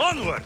Onward!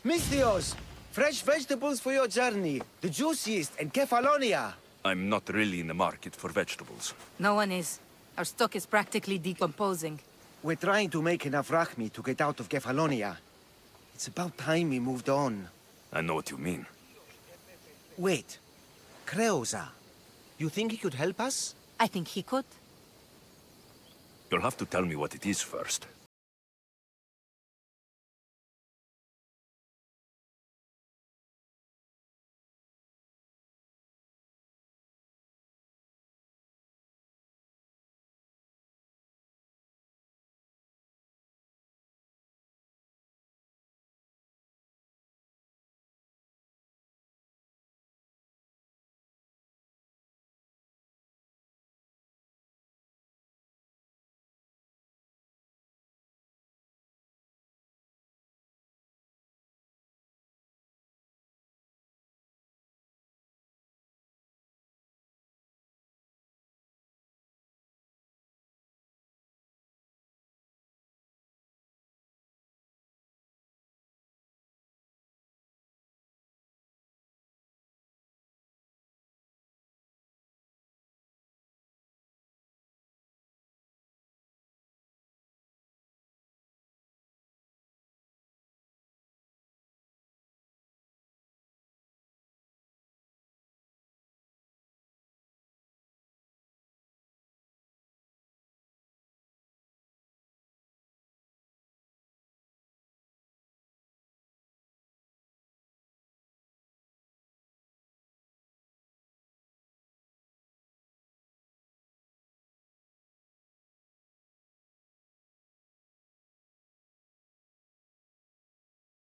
Misthios! Fresh vegetables for your journey. The juiciest in Kefalonia. I'm not really in the market for vegetables. No one is. Our stock is practically decomposing. We're trying to make enough rachmi to get out of Kefalonia. It's about time we moved on. I know what you mean. Wait. Creosa. You think he could help us? I think he could. You'll have to tell me what it is first.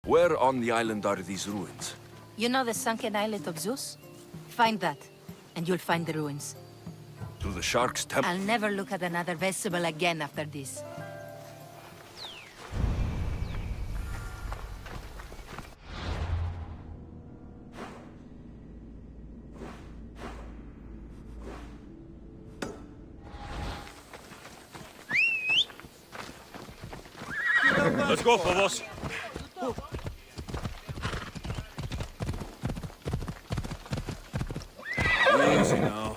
Where on the island are these ruins? You know the sunken islet of Zeus? Find that, and you'll find the ruins. To the Shark's Temple? I'll never look at another vestibule again after this. Let's go, Phobos! Easy now.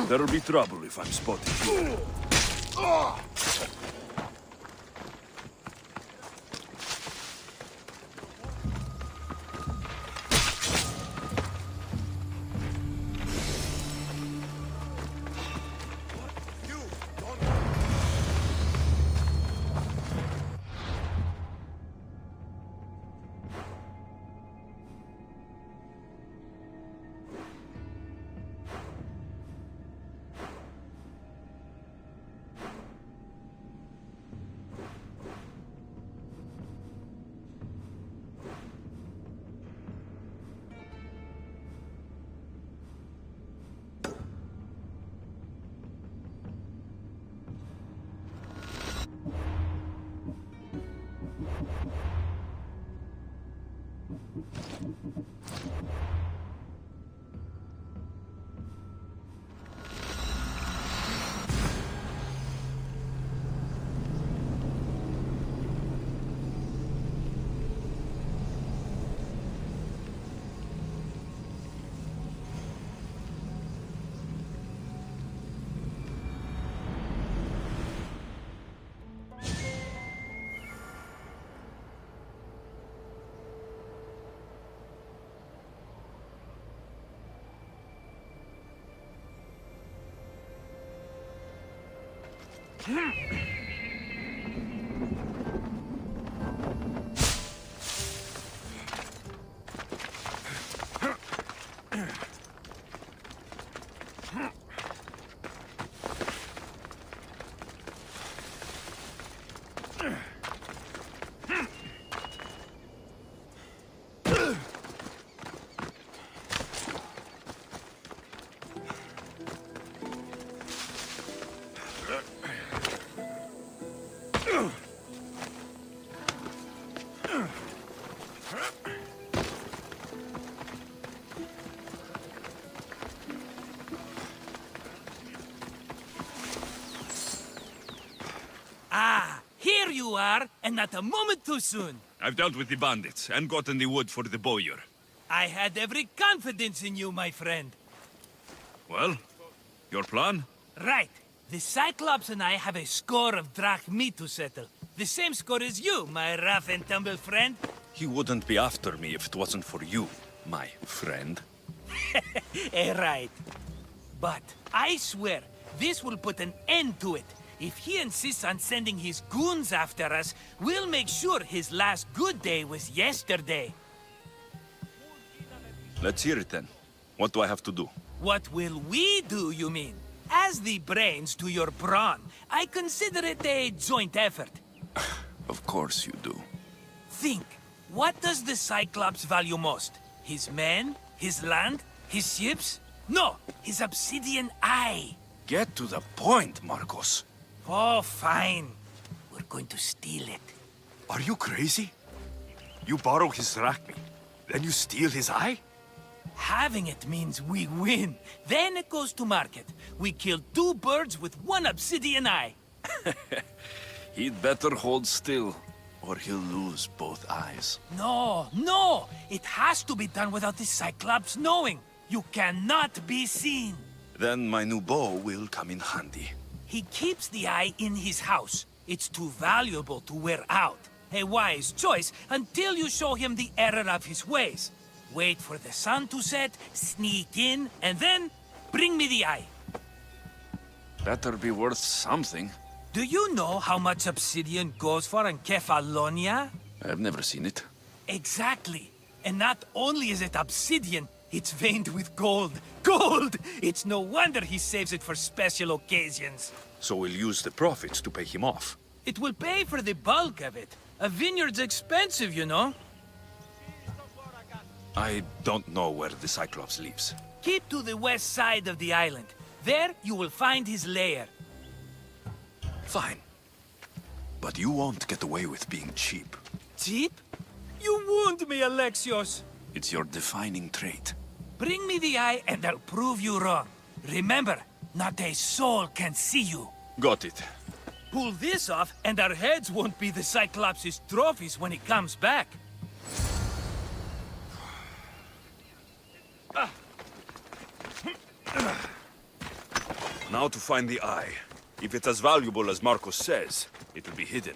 There'll be trouble if I'm spotted here. Ah, here you are, and not a moment too soon. I've dealt with the bandits and gotten the wood for the bowyer. I had every confidence in you, my friend. Well, your plan? Right. The Cyclops and I have a score of drachmi to settle. The same score as you, my rough and tumble friend. He wouldn't be after me if it wasn't for you, my friend. Right. But I swear, this will put an end to it. If he insists on sending his goons after us, we'll make sure his last good day was yesterday. Let's hear it then. What do I have to do? What will we do, you mean? As the brains to your brawn, I consider it a joint effort. Of course you do. Think, what does the Cyclops value most? His men? His land? His ships? No, his obsidian eye. Get to the point, Marcos. Oh, fine. We're going to steal it. Are you crazy? You borrow his drachmi, then you steal his eye? Having it means we win. Then it goes to market. We kill two birds with one obsidian eye. He'd better hold still, or he'll lose both eyes. No! It has to be done without the Cyclops knowing. You cannot be seen. Then my new bow will come in handy. He keeps the eye in his house. It's too valuable to wear out. A wise choice until you show him the error of his ways. Wait for the sun to set, sneak in, and then bring me the eye. Better be worth something. Do you know how much obsidian goes for in Kefalonia? I've never seen it. Exactly. And not only is it obsidian, it's veined with gold. Gold! It's no wonder he saves it for special occasions. So we'll use the profits to pay him off. It will pay for the bulk of it. A vineyard's expensive, you know. I don't know where the Cyclops lives. Keep to the west side of the island. There you will find his lair. Fine. But you won't get away with being cheap. Cheap? You wound me, Alexios. It's your defining trait. Bring me the eye and I'll prove you wrong. Remember, not a soul can see you. Got it. Pull this off and our heads won't be the Cyclops' trophies when he comes back. Now to find the eye. If it's as valuable as Marcos says, it will be hidden.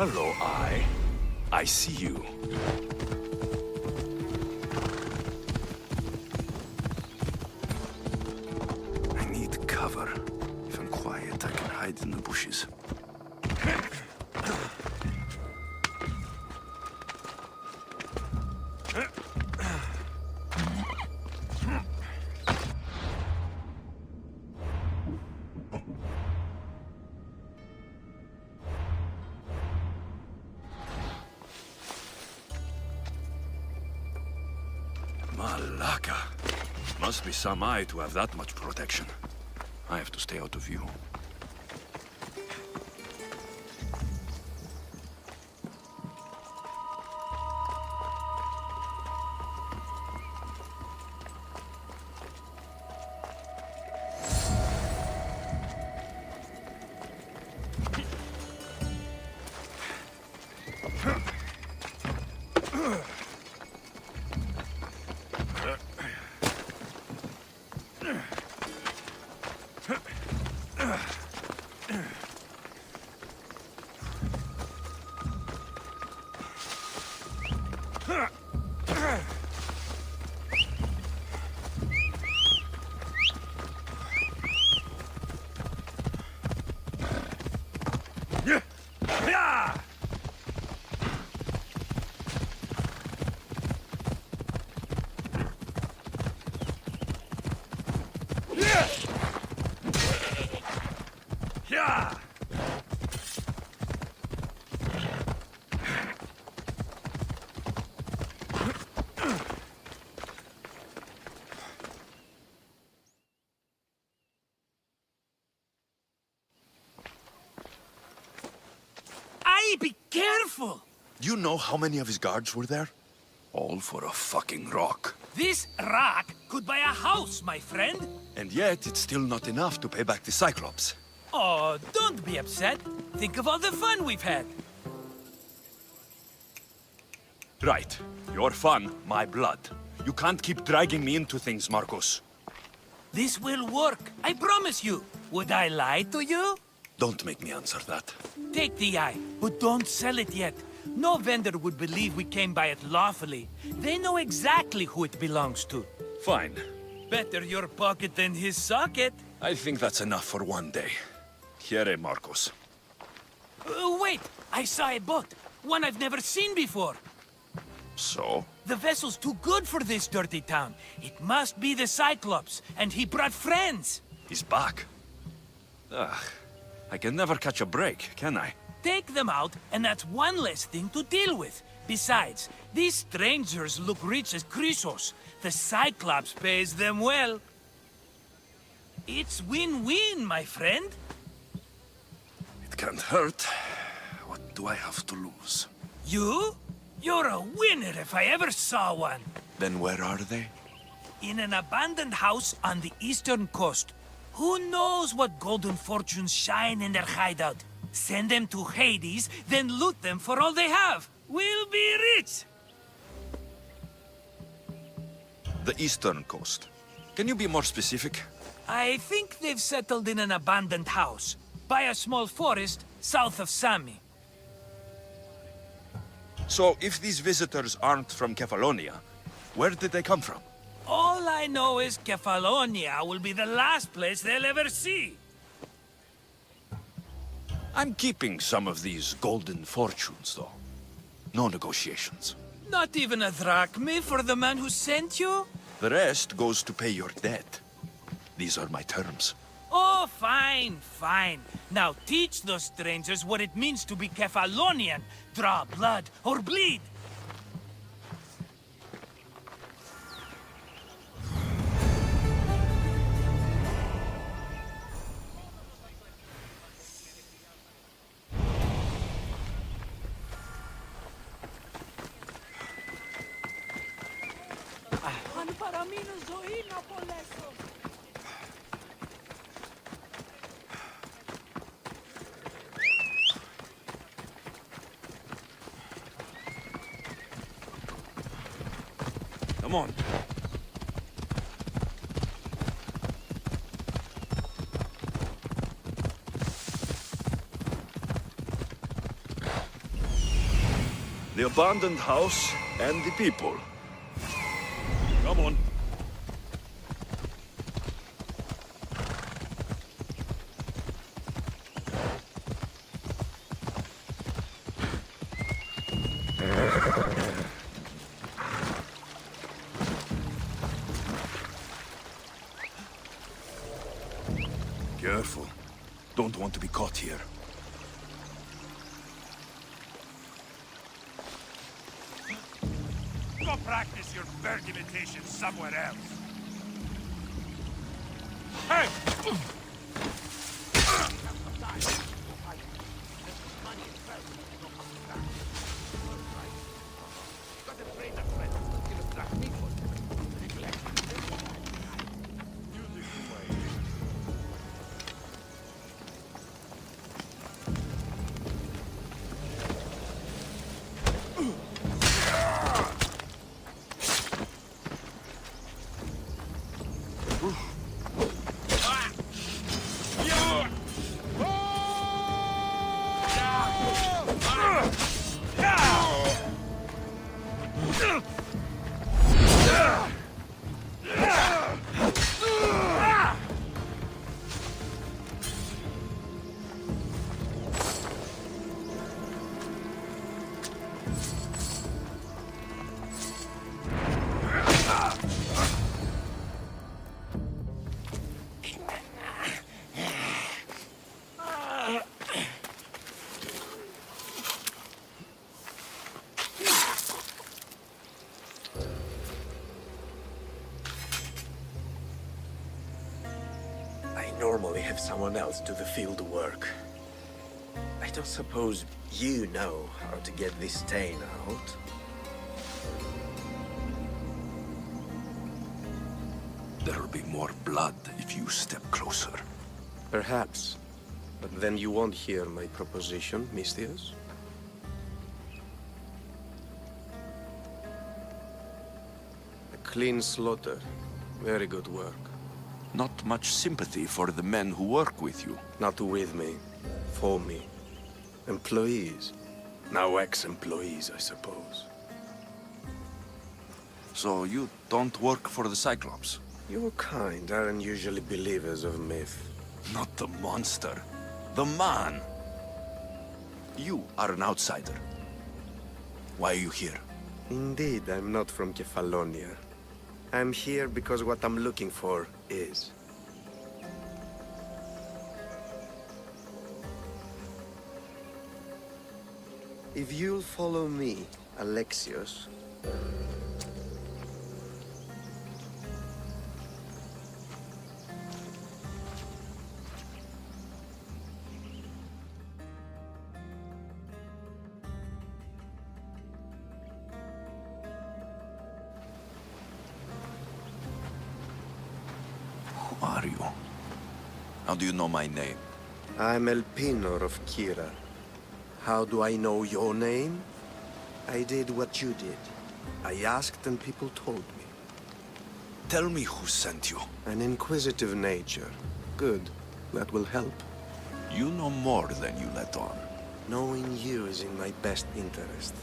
Hello, Eye. I see you. I need cover. If I'm quiet, I can hide in the bushes. Malaka. Must be some eye to have that much protection. I have to stay out of view. Be careful! Do you know how many of his guards were there? All for a fucking rock. This rock could buy a house, my friend. And yet, it's still not enough to pay back the Cyclops. Oh, don't be upset. Think of all the fun we've had. Right. Your fun, my blood. You can't keep dragging me into things, Marcos. This will work, I promise you. Would I lie to you? Don't make me answer that. Take the eye, but don't sell it yet. No vendor would believe we came by it lawfully. They know exactly who it belongs to. Fine. Better your pocket than his socket. I think that's enough for one day. Here, Marcos. Wait! I saw a boat. One I've never seen before. So? The vessel's too good for this dirty town. It must be the Cyclops, and he brought friends. He's back. Ugh. I can never catch a break, can I? Take them out, and that's one less thing to deal with. Besides, these strangers look rich as Chrysos. The Cyclops pays them well. It's win-win, my friend. It can't hurt. What do I have to lose? You? You're a winner if I ever saw one. Then where are they? In an abandoned house on the eastern coast. Who knows what golden fortunes shine in their hideout? Send them to Hades, then loot them for all they have. We'll be rich! The eastern coast. Can you be more specific? I think they've settled in an abandoned house, by a small forest south of Sami. So, if these visitors aren't from Kefalonia, where did they come from? All I know is Kefalonia will be the last place they'll ever see. I'm keeping some of these golden fortunes, though. No negotiations. Not even a drachme for the man who sent you? The rest goes to pay your debt. These are my terms. Oh, fine, fine. Now teach those strangers what it means to be Kefalonian. Draw blood or bleed. Come on. The abandoned house and the people. Come on. Careful. Don't want to be caught here. Go practice your bird imitation somewhere else. Hey! Normally have someone else do the field work. I don't suppose you know how to get this stain out. There'll be more blood if you step closer. Perhaps. But then you won't hear my proposition, Misthios. A clean slaughter. Very good work. Not much sympathy for the men who work with you. Not with me. For me. Employees. Now ex-employees, I suppose. So you don't work for the Cyclops? Your kind aren't usually believers of myth. Not the monster. The man. You are an outsider. Why are you here? Indeed, I'm not from Kefalonia. I'm here because what I'm looking for is. If you'll follow me, Alexios. Who are you? How do you know my name? I'm Elpinor of Kira. How do I know your name? I did what you did. I asked and people told me. Tell me who sent you. An inquisitive nature. Good. That will help. You know more than you let on. Knowing you is in my best interest.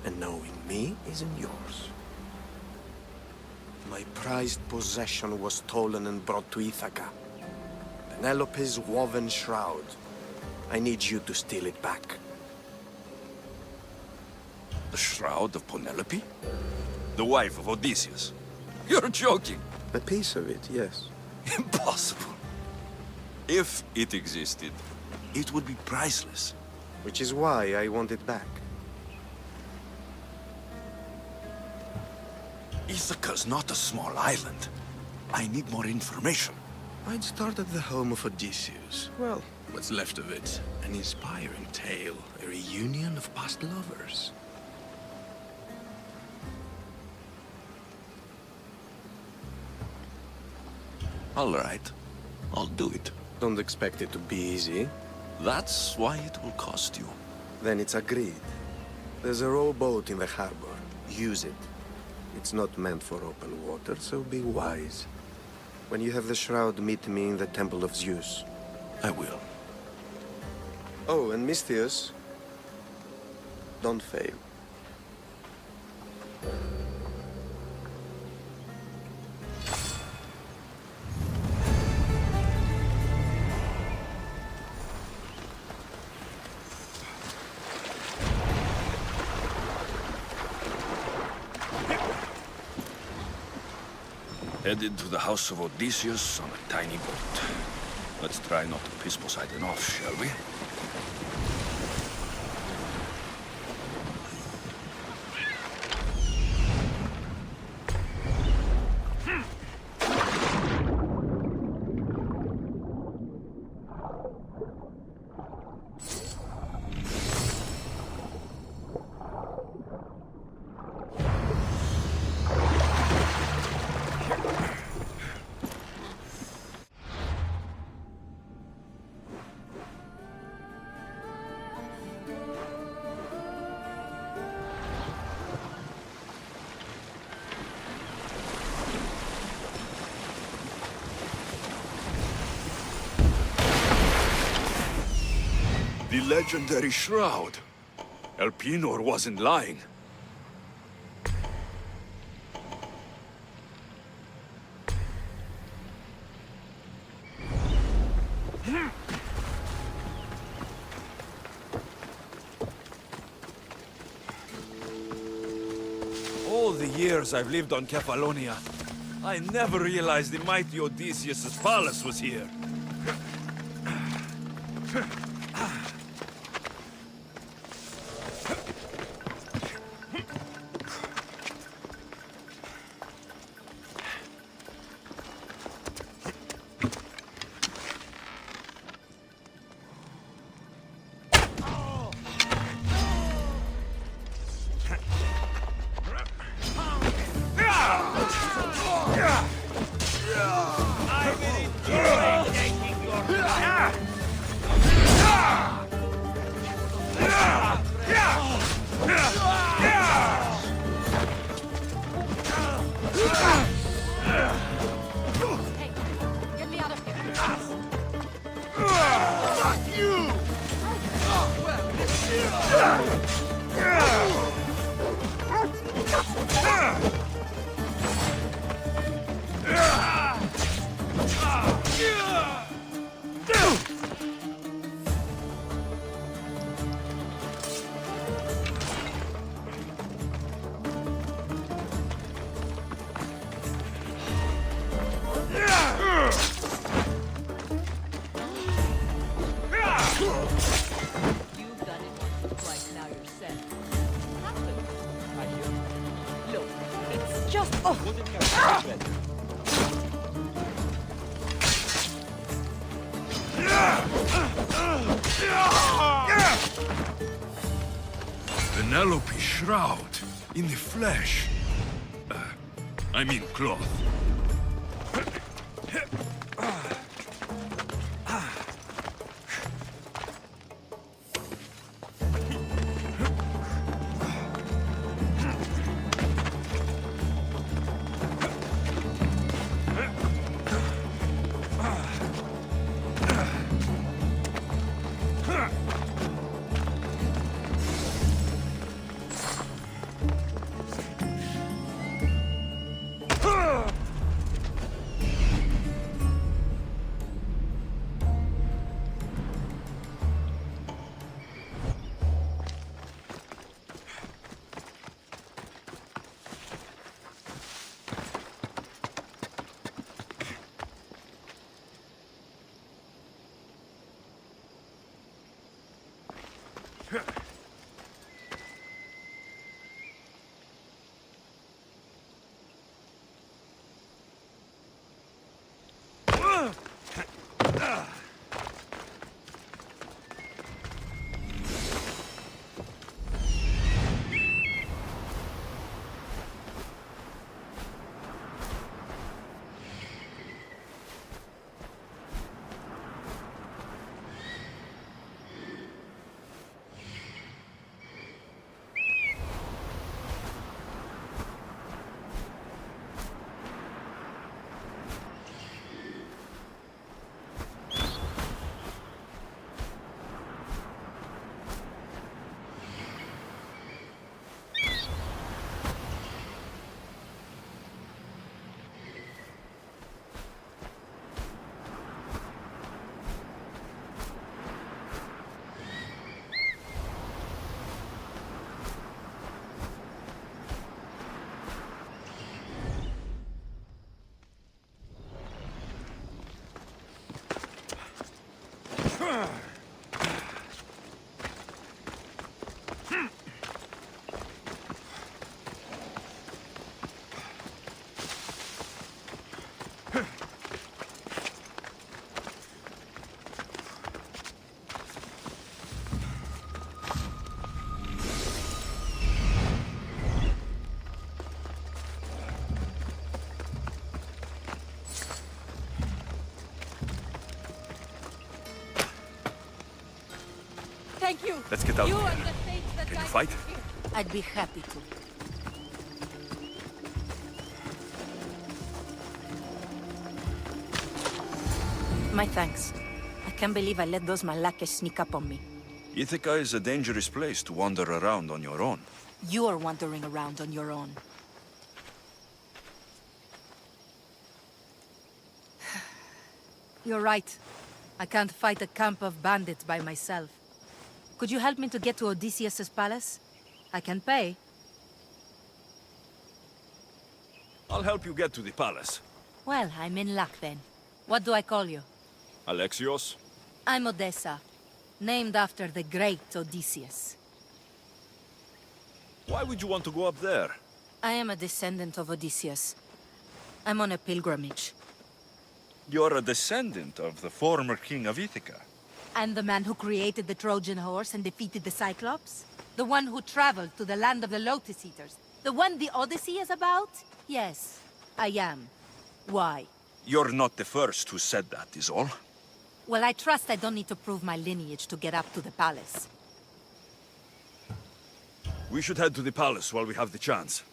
And knowing me is in yours. My prized possession was stolen and brought to Ithaca. Penelope's woven shroud. I need you to steal it back. The shroud of Penelope? The wife of Odysseus? You're joking! A piece of it, yes. Impossible. If it existed, it would be priceless. Which is why I want it back. Ithaca's not a small island. I need more information. I'd start at the home of Odysseus. Well, what's left of it. An inspiring tale. A reunion of past lovers. All right. I'll do it. Don't expect it to be easy. That's why it will cost you. Then it's agreed. There's a rowboat in the harbor. Use it. It's not meant for open water, so be wise. When you have the shroud, meet me in the Temple of Zeus. I will. Oh, and Misthios, don't fail. Headed to the house of Odysseus on a tiny boat. Let's try not to piss Poseidon off, shall we? The legendary shroud. Elpenor wasn't lying. All the years I've lived on Kefalonia, I never realized the mighty Odysseus' palace was here. Get me out of here. You've done it once or twice now yourself. Happened. I hear. Look, it's just... Oh! Penelope's shroud. In the flesh. I mean cloth. Thank you. Let's get out You of are here. the saints that Can you guide fight? us here. I'd be happy to. My thanks. I can't believe I let those Malakas sneak up on me. Ithaca is a dangerous place to wander around on your own. You're wandering around on your own. You're right. I can't fight a camp of bandits by myself. Could you help me to get to Odysseus's palace? I can pay. I'll help you get to the palace. Well, I'm in luck then. What do I call you? Alexios? I'm Odessa, named after the great Odysseus. Why would you want to go up there? I am a descendant of Odysseus. I'm on a pilgrimage. You're a descendant of the former king of Ithaca. And the man who created the Trojan horse and defeated the Cyclops? The one who traveled to the land of the Lotus Eaters? The one the Odyssey is about? Yes, I am. Why? You're not the first who said that, is all. Well, I trust I don't need to prove my lineage to get up to the palace. We should head to the palace while we have the chance.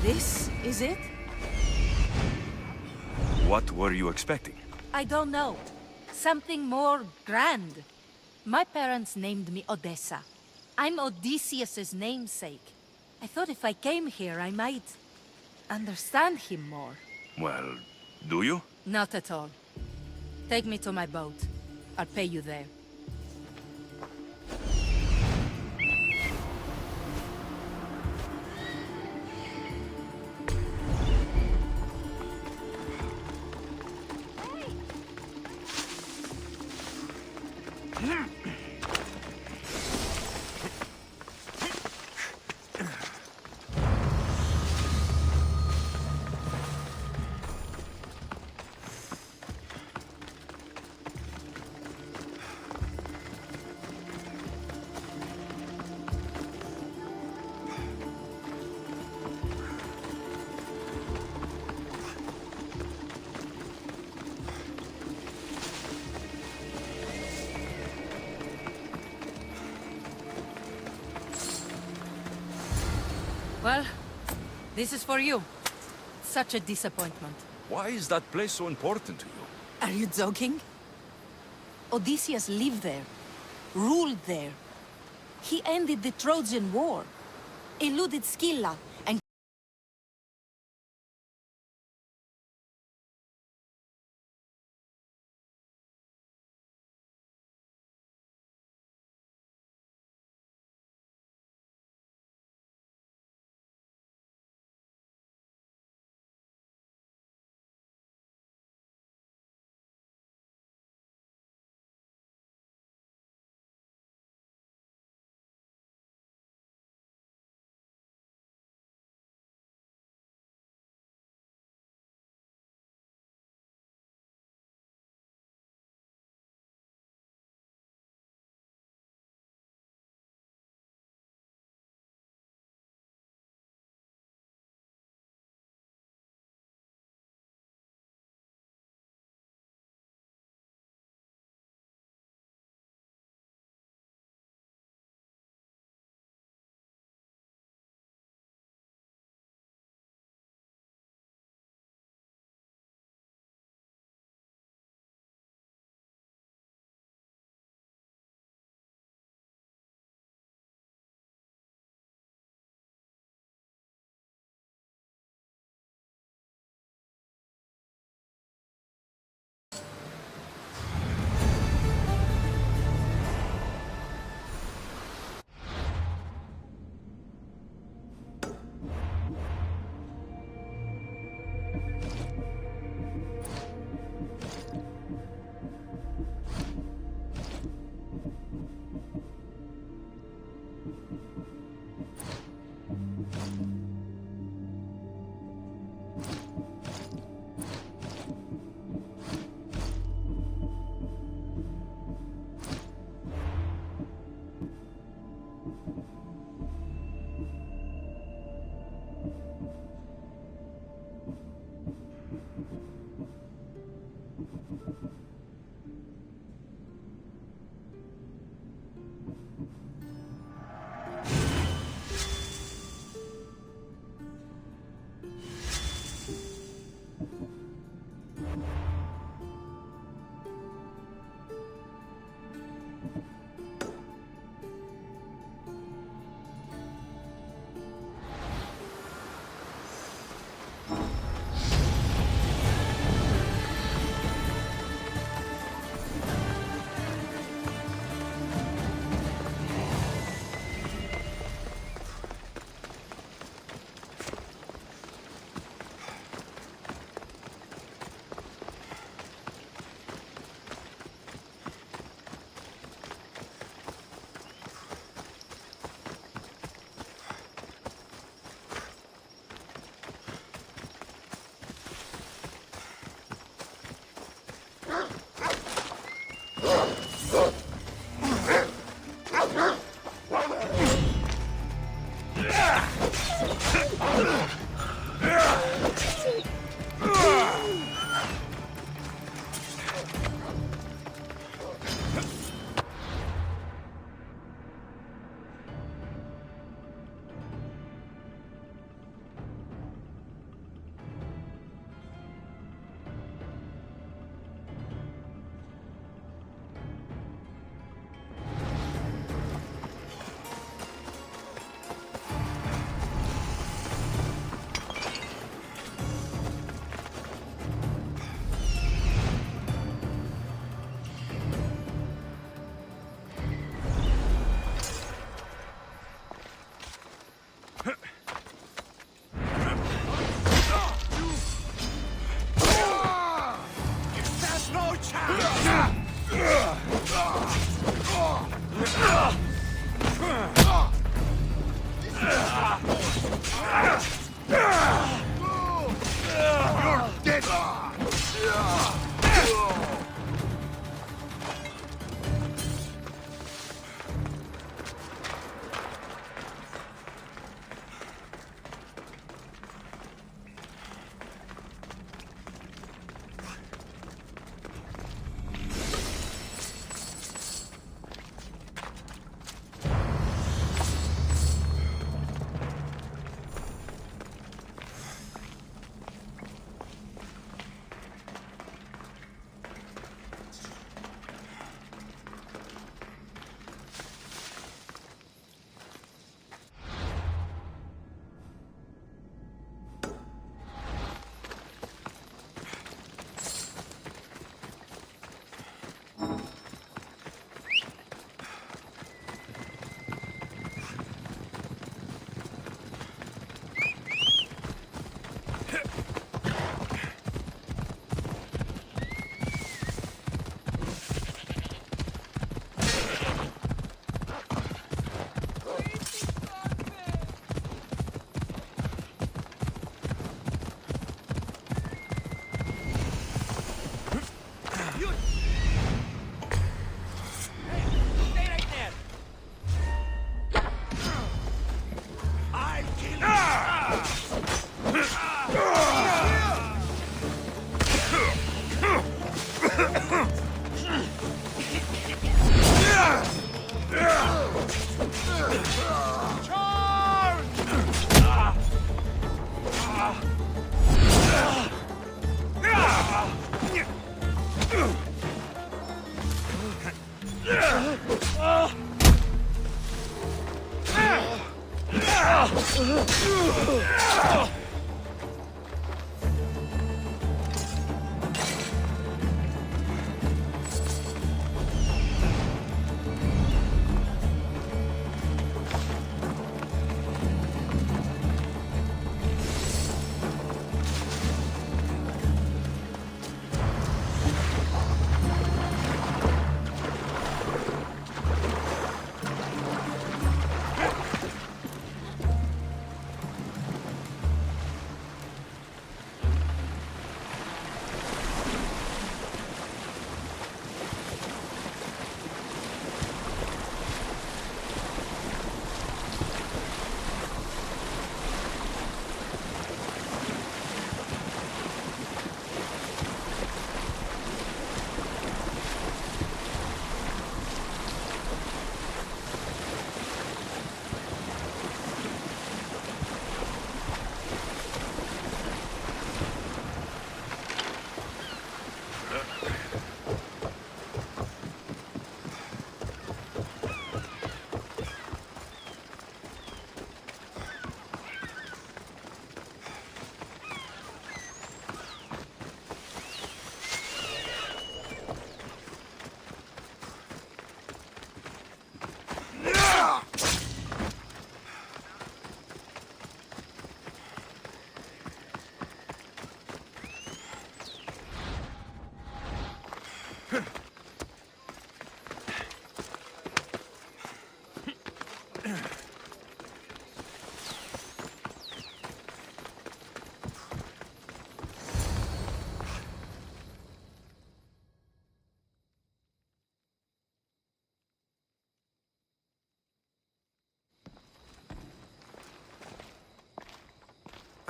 This is it? What were you expecting? I don't know. Something more grand. My parents named me Odessa. I'm Odysseus's namesake. I thought if I came here, I might understand him more. Well, do you? Not at all. Take me to my boat. I'll pay you there. Well, this is for you. Such a disappointment. Why is that place so important to you? Are you joking? Odysseus lived there, ruled there. He ended the Trojan War, eluded Scylla, and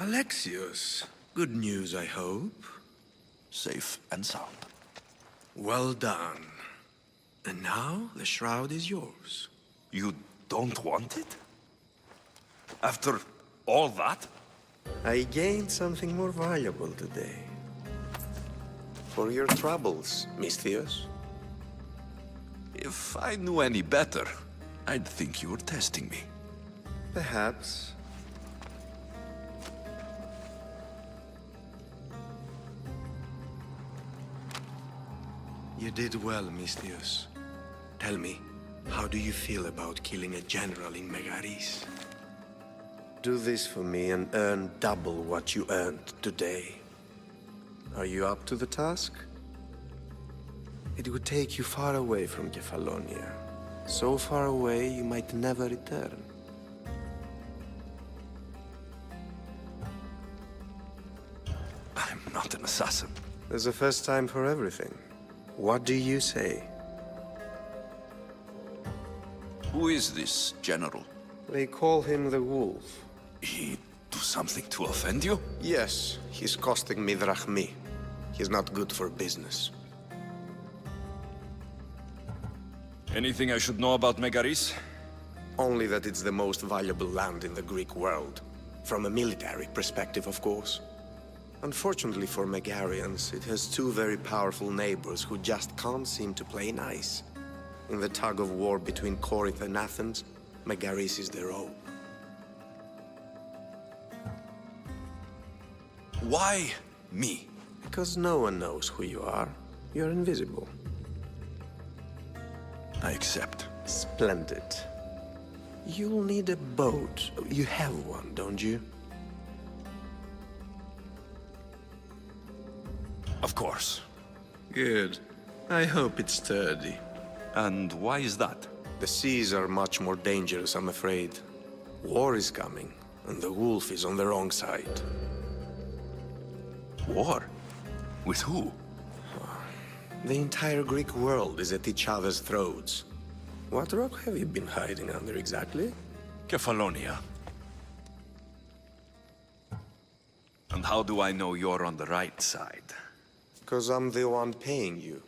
Alexios, good news, I hope. Safe and sound. Well done. And now the shroud is yours. You don't want it? After all that? I gained something more valuable today. For your troubles, Misthios. If I knew any better, I'd think you were testing me. Perhaps. You did well, Misthios. Tell me, how do you feel about killing a general in Megaris? Do this for me and earn double what you earned today. Are you up to the task? It would take you far away from Kefalonia. So far away you might never return. I'm not an assassin. There's a first time for everything. What do you say? Who is this general? They call him the Wolf. He do something to offend you? Yes, he's costing me drachmi. He's not good for business. Anything I should know about Megaris? Only that it's the most valuable land in the Greek world. From a military perspective, of course. Unfortunately for Megarians, it has two very powerful neighbors who just can't seem to play nice. In the tug-of-war between Corinth and Athens, Megaris is their own. Why me? Because no one knows who you are. You're invisible. I accept. Splendid. You'll need a boat. You have one, don't you? Of course. Good. I hope it's sturdy. And why is that? The seas are much more dangerous, I'm afraid. War is coming, and the wolf is on the wrong side. War? With who? The entire Greek world is at each other's throats. What rock have you been hiding under exactly? Kefalonia. And how do I know you're on the right side? Because I'm the one paying you.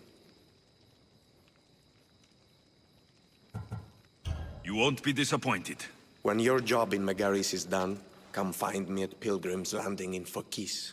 You won't be disappointed. When your job in Megaris is done, come find me at Pilgrim's Landing in Phokis.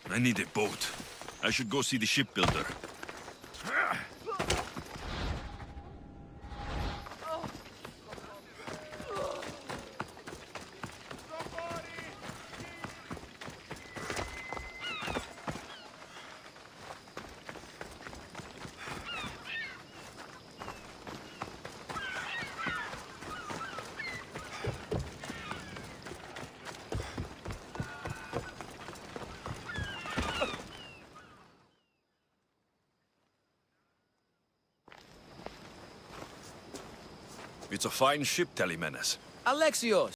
I need a boat. I should go see the shipbuilder. It's a fine ship, Telemenes. Alexios!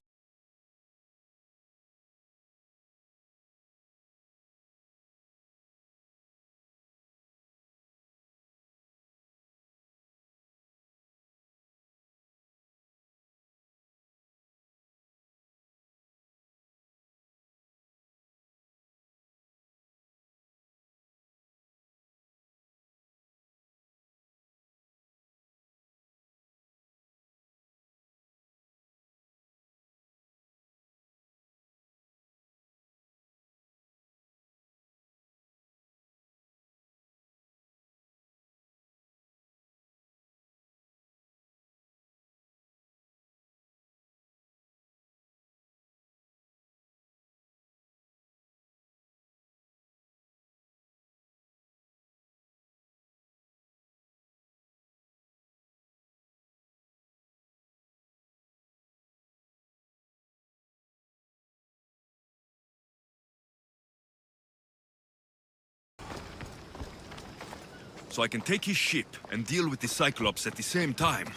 So I can take his ship and deal with the Cyclops at the same time.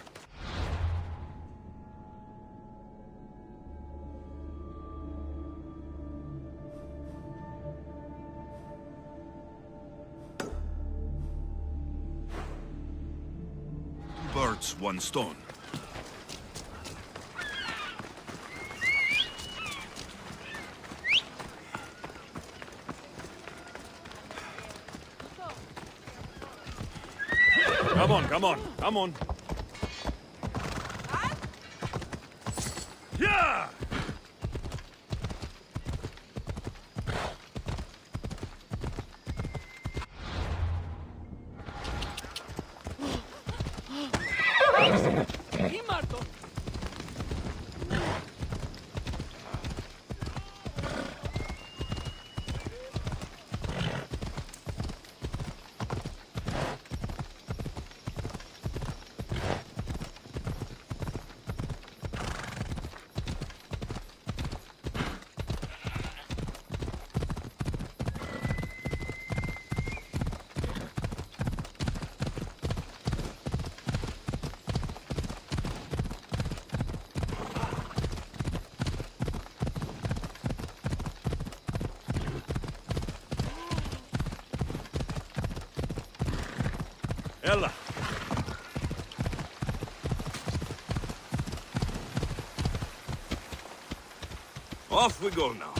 Two birds, one stone. Come on, come on, come on. Yeah! Ella! Off we go now.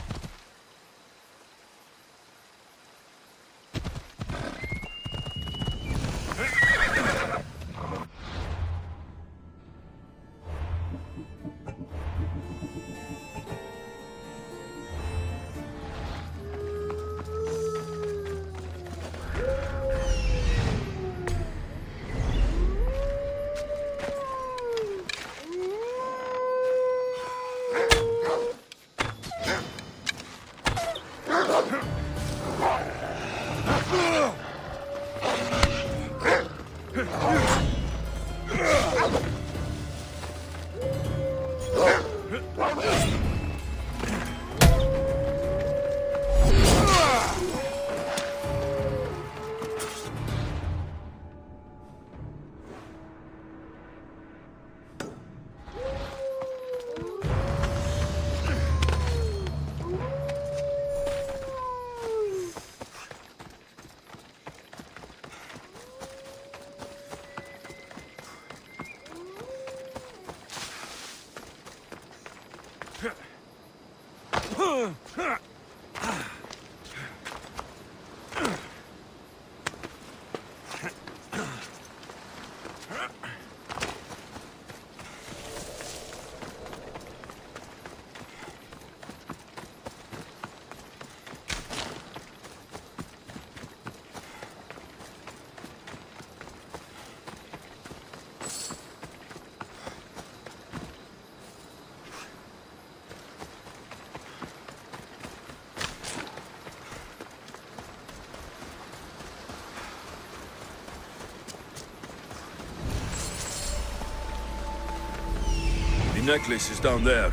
The necklace is down there.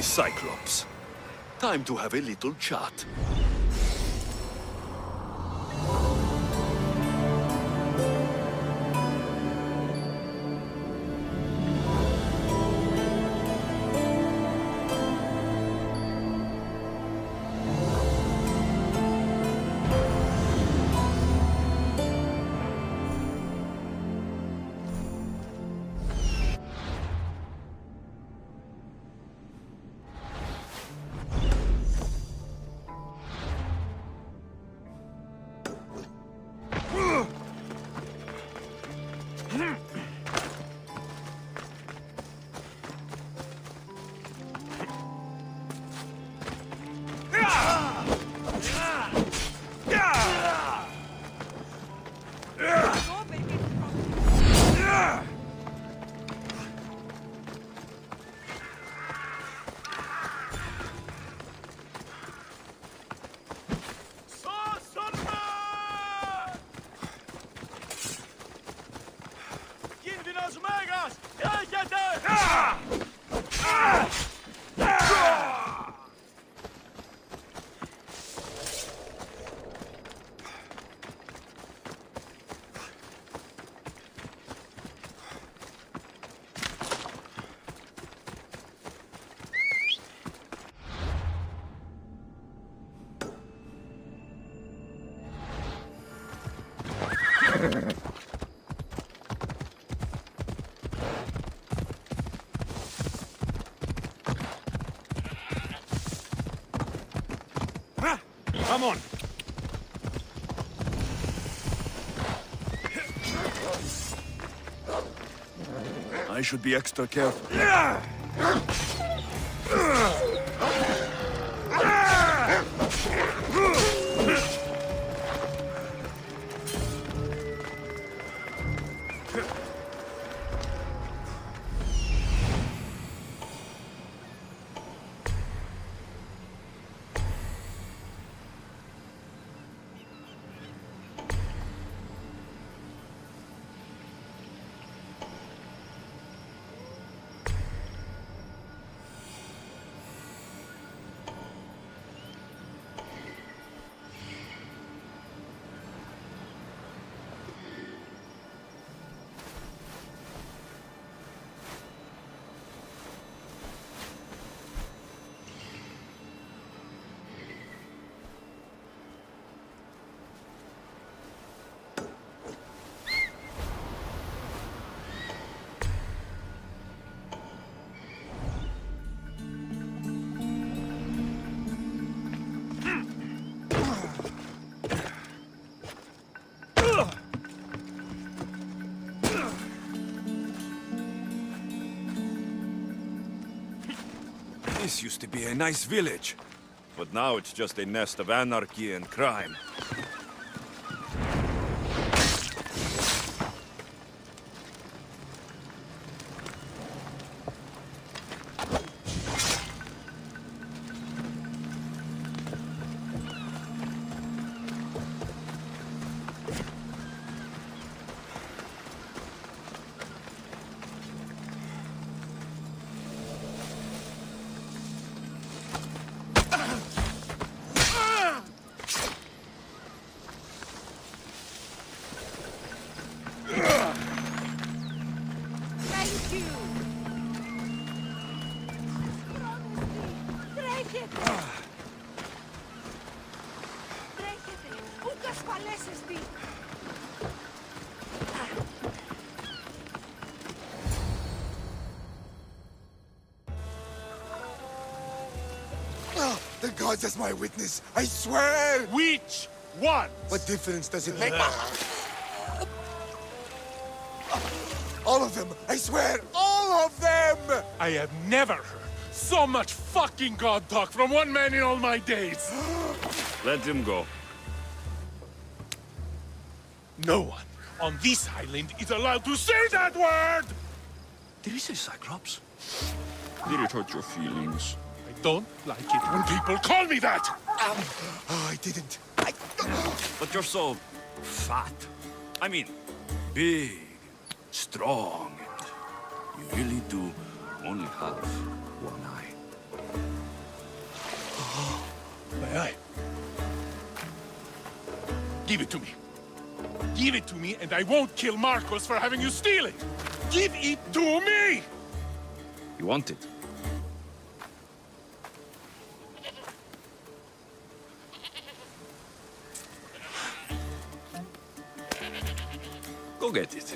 Cyclops. Time to have a little chat. I should be extra careful. This used to be a nice village, but now it's just a nest of anarchy and crime. Thank you! Τρέχετε! Τρέχετε! Ούκ ασφαλέσεστη! The gods as my witness, I swear! Which one? What difference does it make? All of them! I swear, all of them! I have never heard so much fucking god talk from one man in all my days. Let him go. No one on this island is allowed to say that word! Did he say Cyclops? Did it hurt your feelings? I don't like it when people call me that! Oh, I didn't. But you're so fat. I mean, big, strong. You really do only have one eye. My eye. Give it to me. Give it to me, and I won't kill Marcos for having you steal it! Give it to me! You want it? Go get it.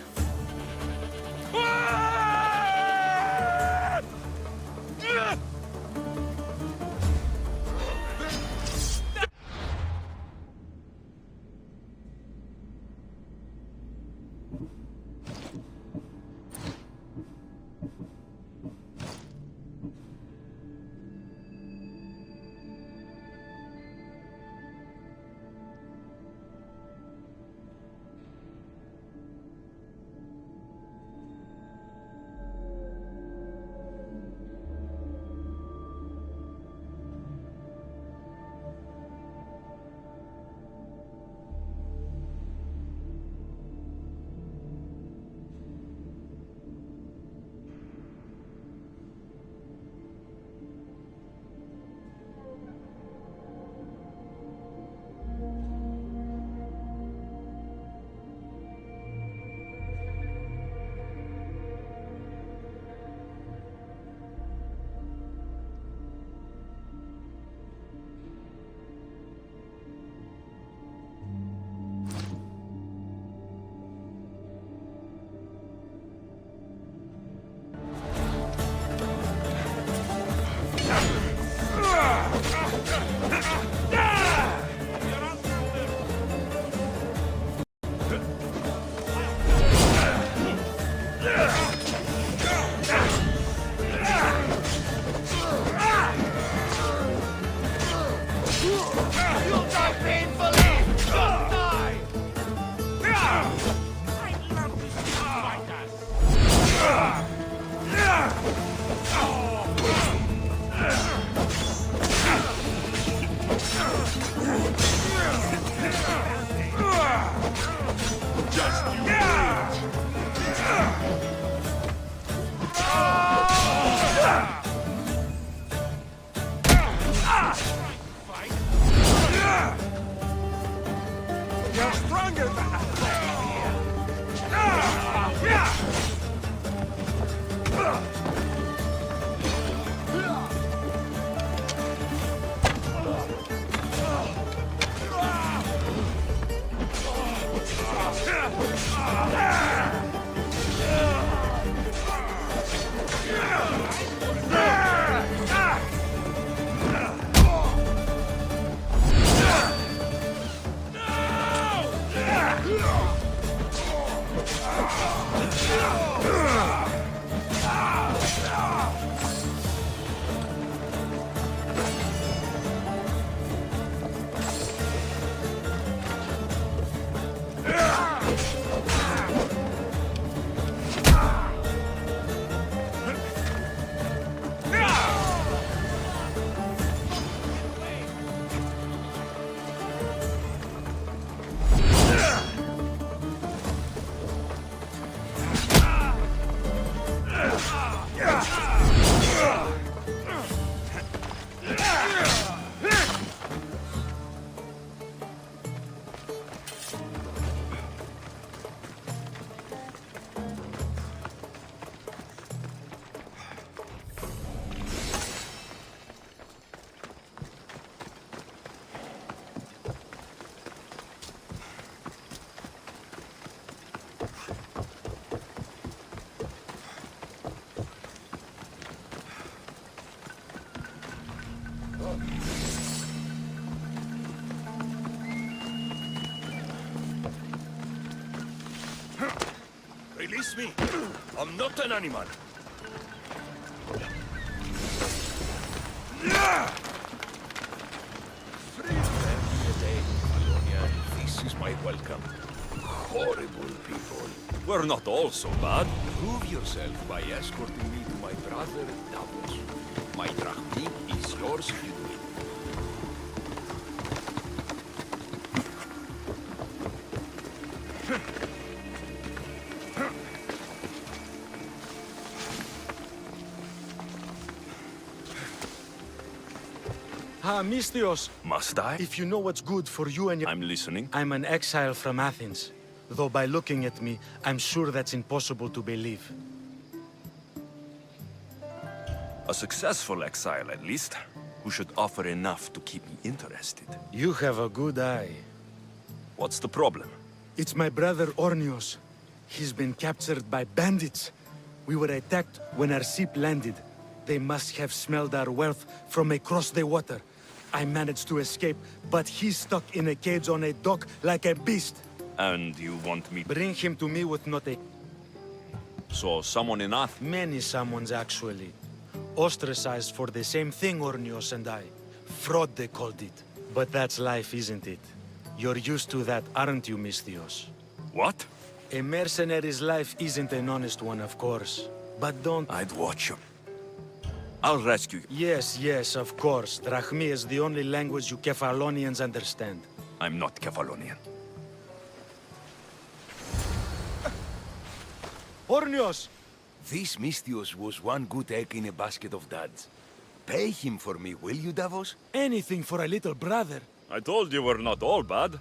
Release me! I'm not an animal! This is my welcome. Horrible people. We're not all so bad. Prove yourself by escorting me to my brother Davos. My drachmi is yours if you do it. Ah, Misthios, Must I? if you know what's good for you and your... I'm listening. I'm an exile from Athens. Though by looking at me, I'm sure that's impossible to believe. A successful exile, at least, who should offer enough to keep me interested. You have a good eye. What's the problem? It's my brother Ornios. He's been captured by bandits. We were attacked when our ship landed. They must have smelled our wealth from across the water. I managed to escape, but he's stuck in a cage on a dock like a beast. And you want me... Bring him to me with not a... So someone in Athens... Many someones, actually. Ostracized for the same thing, Ornios and I. Fraud, they called it. But that's life, isn't it? You're used to that, aren't you, Misthios? What? A mercenary's life isn't an honest one, of course. But don't... I'd watch you. I'll rescue you. Yes, yes, of course. Drachmi is the only language you Kefalonians understand. I'm not Kefalonian. Ornios! This Misthios was one good egg in a basket of duds. Pay him for me, will you, Davos? Anything for a little brother. I told you we're not all bad.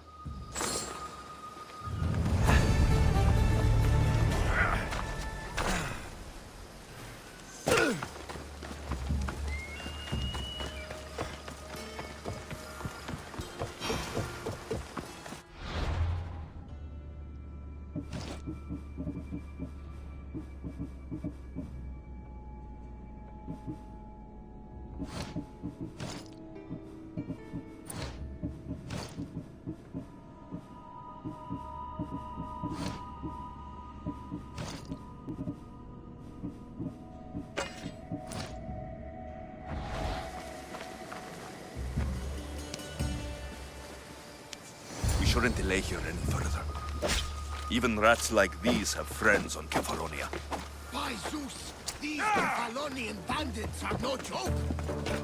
We shouldn't delay here any further. Even rats like these have friends on Kefalonia. By Zeus, these Kefalonian bandits are no joke.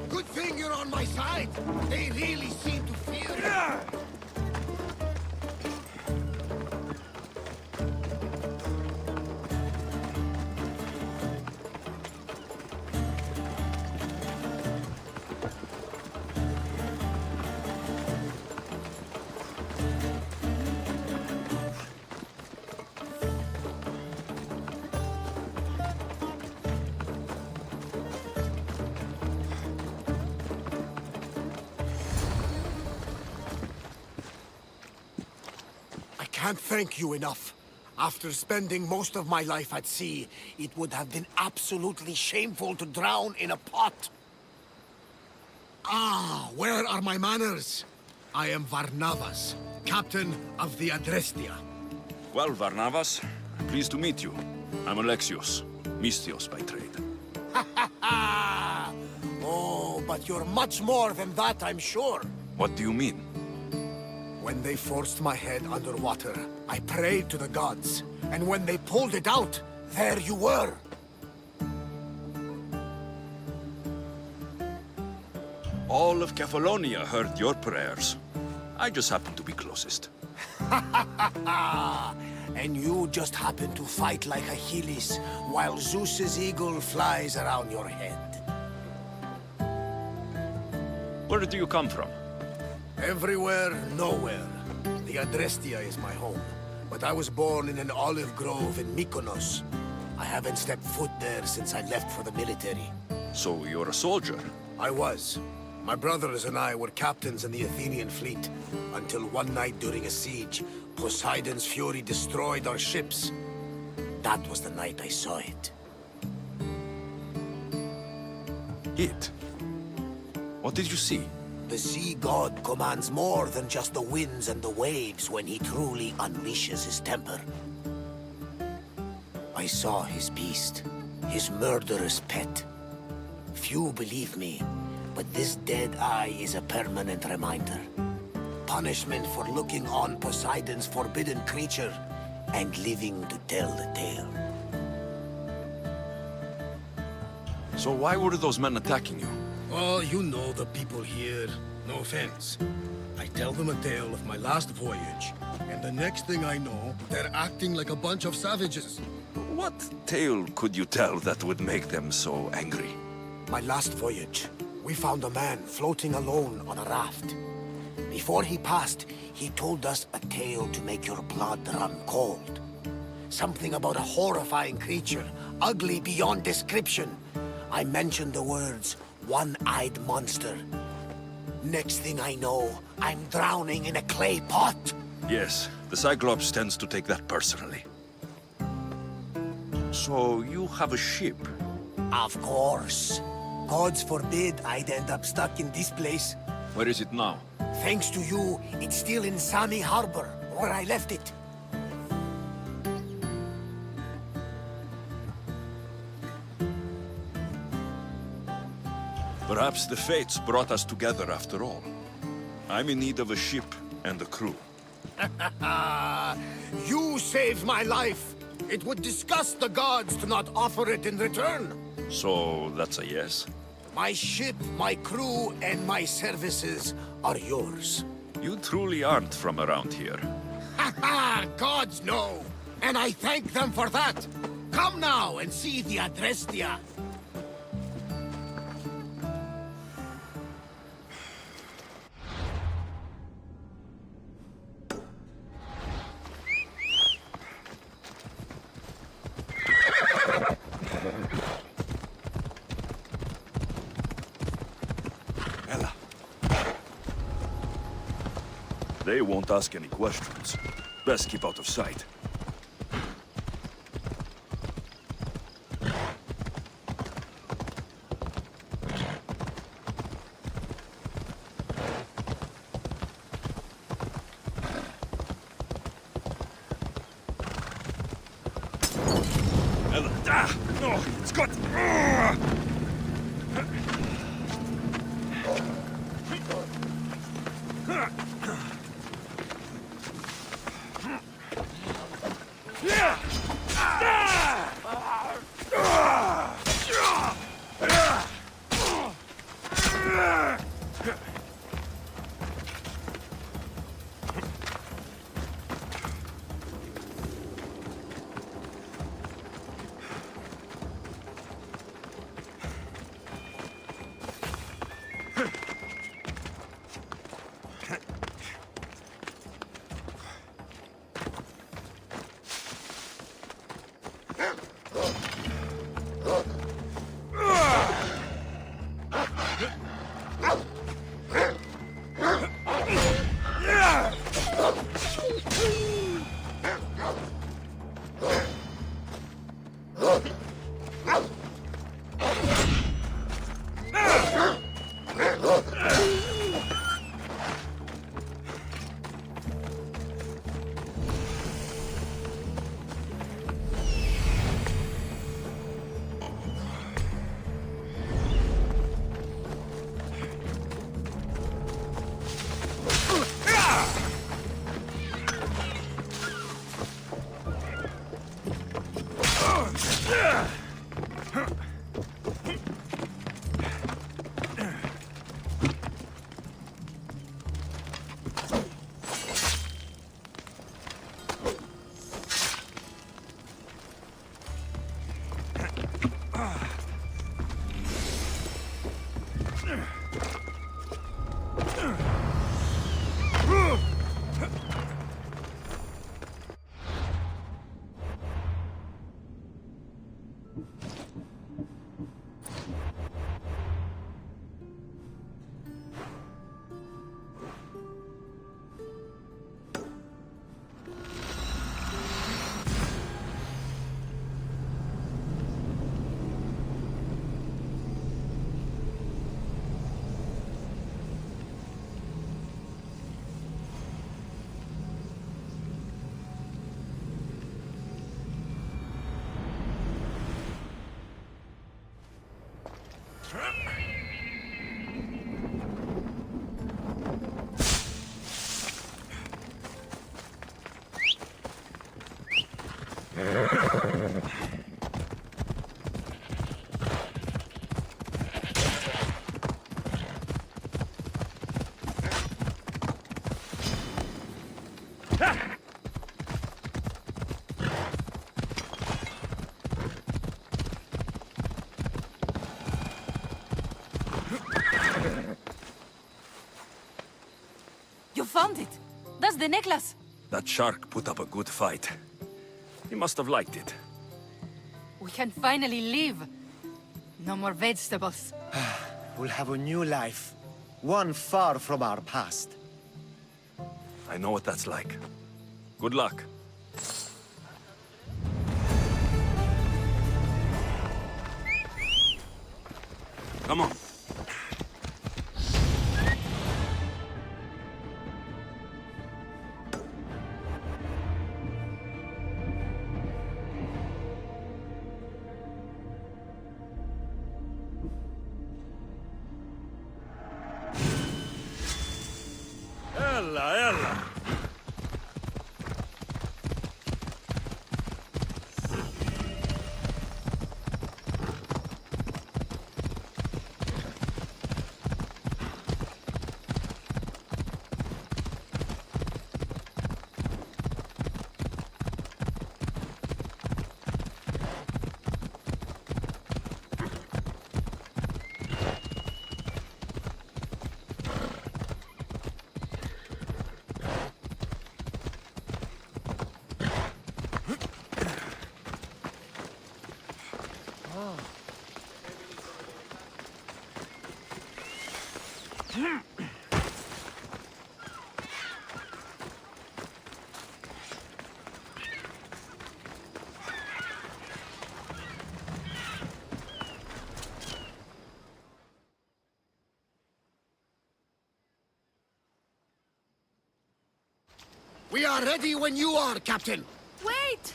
Good thing you're on my side. They really seem to fear you. I can't thank you enough. After spending most of my life at sea, it would have been absolutely shameful to drown in a pot. Ah, where are my manners? I am Varnavas, captain of the Adrestia. Well, Varnavas, Pleased to meet you. I'm Alexios, Mystios by trade. Oh, but you're much more than that, I'm sure. What do you mean? When they forced my head underwater, I prayed to the gods. And when they pulled it out, there you were. All of Kefalonia heard your prayers. I just happened to be closest. And you just happen to fight like Achilles, while Zeus's eagle flies around your head. Where do you come from? Everywhere, nowhere. The Adrestia is my home, but I was born in an olive grove in Mykonos. I haven't stepped foot there since I left for the military. So you're a soldier? I was. My brothers and I were captains in the Athenian fleet, until one night during a siege, Poseidon's fury destroyed our ships. That was the night I saw it. It? What did you see? The sea god commands more than just the winds and the waves when he truly unleashes his temper. I saw his beast, his murderous pet. Few believe me, but this dead eye is a permanent reminder. Punishment for looking on Poseidon's forbidden creature and living to tell the tale. So why were those men attacking you? Oh, you know the people here. No offense. I tell them a tale of my last voyage, and the next thing I know, they're acting like a bunch of savages. What tale could you tell that would make them so angry? My last voyage, we found a man floating alone on a raft. Before he passed, he told us a tale to make your blood run cold. Something about a horrifying creature, ugly beyond description. I mentioned the words, one-eyed monster. Next thing I know, I'm drowning in a clay pot. Yes, the Cyclops tends to take that personally. So you have a ship? Of course. Gods forbid I'd end up stuck in this place. Where is it now? Thanks to you, it's still in Sami Harbor, where I left it. Perhaps the fates brought us together after all. I'm in need of a ship and a crew. You saved my life. It would disgust the gods to not offer it in return. So that's a yes? My ship, my crew, and my services are yours. You truly aren't from around here. Ha ha! Gods know! And I thank them for that! Come now and see the Adrestia! They won't ask any questions. Best keep out of sight. Ella, no, it's got... You found it! That's the necklace! That shark put up a good fight. He must have liked it. We can finally leave. No more vegetables. We'll have a new life. One far from our past. I know what that's like. Good luck. Come on. Ella, ella. We are ready when you are, Captain. Wait!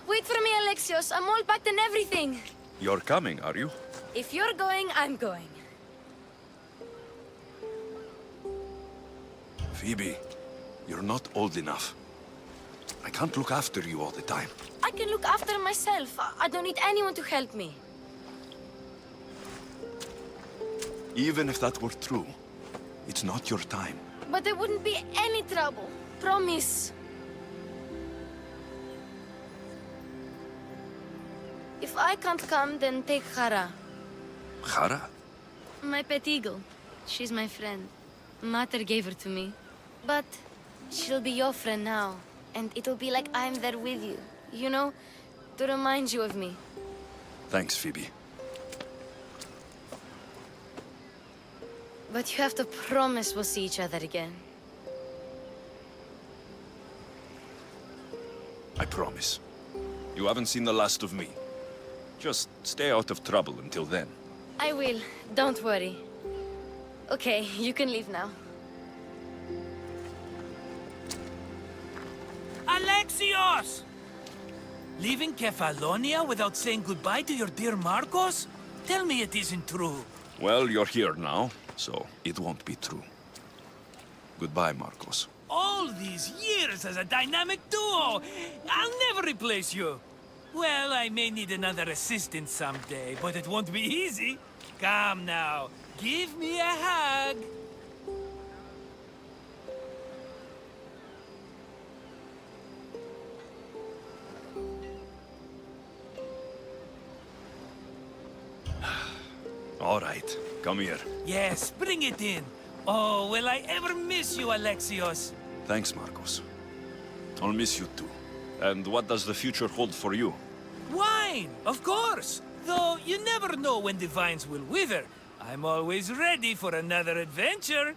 Wait for me, Alexios. I'm all packed and everything. You're coming, are you? If you're going, I'm going. Phoebe, you're not old enough. I can't look after you all the time. I can look after myself. I don't need anyone to help me. Even if that were true, it's not your time. But there wouldn't be any trouble. Promise. If I can't come, then take Hara. Hara? My pet eagle. She's my friend. Mater gave her to me. But she'll be your friend now. And it'll be like I'm there with you. You know? To remind you of me. Thanks, Phoebe. But you have to promise we'll see each other again. I promise. You haven't seen the last of me. Just stay out of trouble until then. I will. Don't worry. Okay, you can leave now. Alexios! Leaving Kefalonia without saying goodbye to your dear Marcos? Tell me it isn't true. Well, you're here now, so it won't be true. Goodbye, Marcos. All these years as a dynamic duo! I'll never replace you. Well, I may need another assistant someday, but it won't be easy. Come now, give me a hug. All right, come here. Yes, bring it in. Oh, will I ever miss you, Alexios? Thanks, Marcos. I'll miss you too. And what does the future hold for you? Wine, of course. Though you never know when the vines will wither. I'm always ready for another adventure.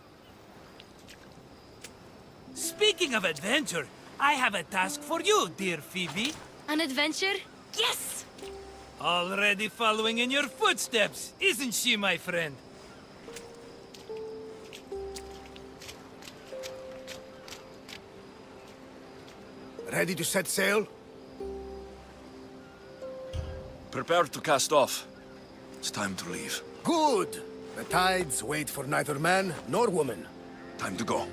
Speaking of adventure, I have a task for you, dear Phoebe. An adventure? Yes! Already following in your footsteps, isn't she, my friend? Ready to set sail? Prepare to cast off. It's time to leave. Good! The tides wait for neither man nor woman. Time to go.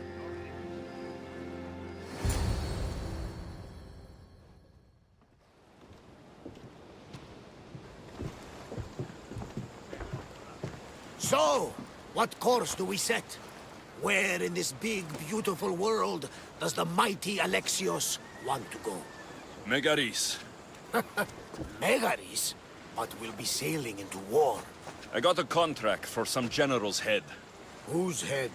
So, what course do we set? Where in this big, beautiful world does the mighty Alexios want to go? Megaris. Megaris? But we'll be sailing into war. I got a contract for some general's head. Whose head?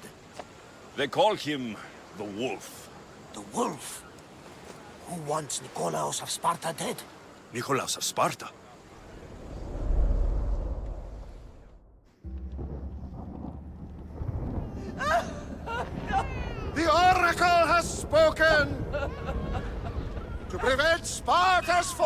They call him the Wolf. The Wolf? Who wants Nikolaos of Sparta dead? Nikolaos of Sparta? The Oracle has spoken! To prevent Sparta's fall!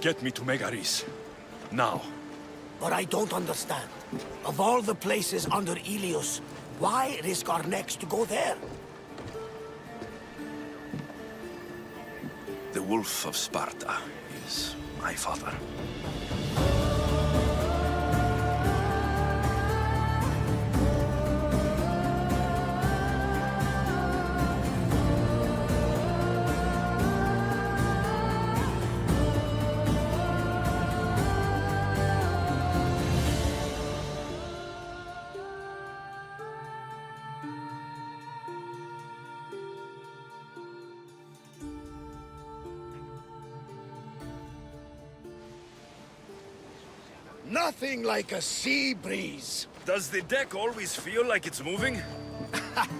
Get me to Megaris. Now. But I don't understand. Of all the places under Ilios, why risk our necks to go there? The Wolf of Sparta is my father. Nothing like a sea breeze. Does the deck always feel like it's moving?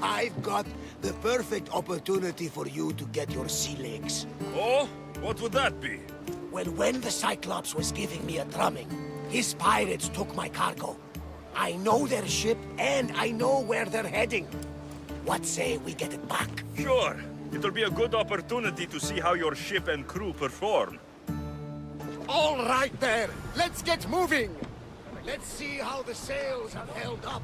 I've got the perfect opportunity for you to get your sea legs. Oh? What would that be? Well, when the Cyclops was giving me a drumming, his pirates took my cargo. I know their ship, and I know where they're heading. What say we get it back? Sure. It'll be a good opportunity to see how your ship and crew perform. All right there, let's get moving. Let's see how the sails have held up.